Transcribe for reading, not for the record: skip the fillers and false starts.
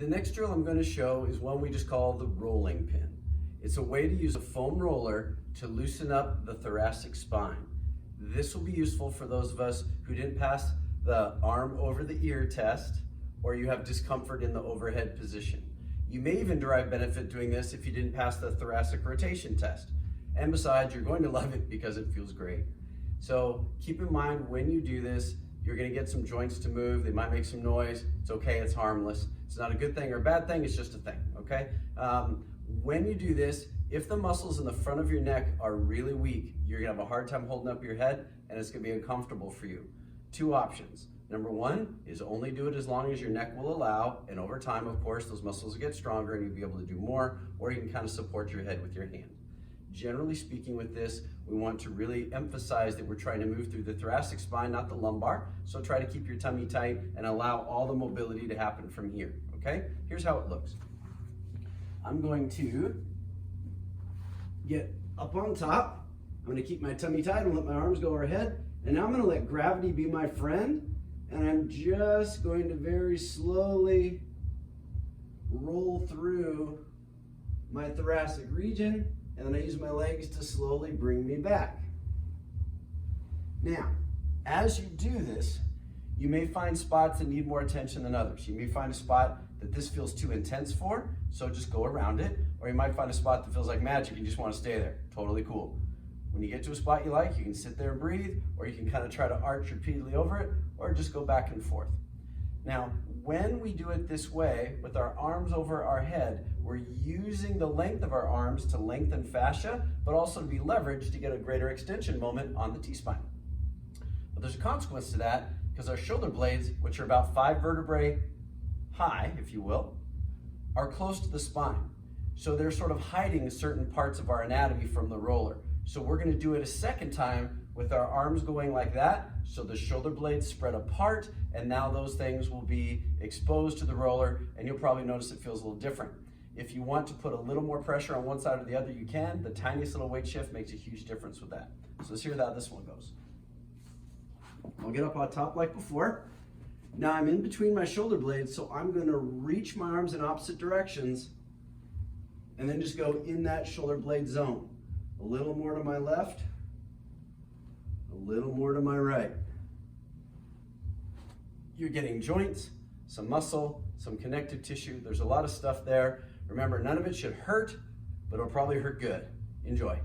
The next drill I'm going to show is one we just call the rolling pin. It's a way to use a foam roller to loosen up the thoracic spine. This will be useful for those of us who didn't pass the arm over the ear test, or you have discomfort in the overhead position. You may even derive benefit doing this if you didn't pass the thoracic rotation test. And besides, you're going to love it because it feels great. So keep in mind when you do this, you're going to get some joints to move. They might make some noise. It's okay, it's harmless. It's not a good thing or a bad thing, it's just a thing, okay? When you do this, if the muscles in the front of your neck are really weak, you're gonna have a hard time holding up your head and it's gonna be uncomfortable for you. Two options. Number one is only do it as long as your neck will allow, and over time, of course, those muscles will get stronger and you'll be able to do more, or you can kind of support your head with your hand. Generally speaking with this, we want to really emphasize that we're trying to move through the thoracic spine, not the lumbar. So try to keep your tummy tight and allow all the mobility to happen from here, okay? Here's how it looks. I'm going to get up on top. I'm gonna keep my tummy tight and let my arms go overhead. And now I'm gonna let gravity be my friend. And I'm just going to very slowly roll through my thoracic region. And then I use my legs to slowly bring me back. Now, as you do this, you may find spots that need more attention than others. You may find a spot that this feels too intense for, so just go around it. Or you might find a spot that feels like magic and you just want to stay there. Totally cool. When you get to a spot you like, you can sit there and breathe, or you can kind of try to arch repeatedly over it, or just go back and forth. Now, when we do it this way, with our arms over our head, we're using the length of our arms to lengthen fascia, but also to be leveraged to get a greater extension moment on the T-spine. But there's a consequence to that, because our shoulder blades, which are about 5 vertebrae high, if you will, are close to the spine. So they're sort of hiding certain parts of our anatomy from the roller. So we're gonna do it a second time with our arms going like that, so the shoulder blades spread apart, and now those things will be exposed to the roller, and you'll probably notice it feels a little different. If you want to put a little more pressure on one side or the other, you can. The tiniest little weight shift makes a huge difference with that. So let's hear how this one goes. I'll get up on top like before. Now I'm in between my shoulder blades, so I'm gonna reach my arms in opposite directions and then just go in that shoulder blade zone. A little more to my left, a little more to my right. You're getting joints, some muscle, some connective tissue. There's a lot of stuff there. Remember, none of it should hurt, but it'll probably hurt good. Enjoy.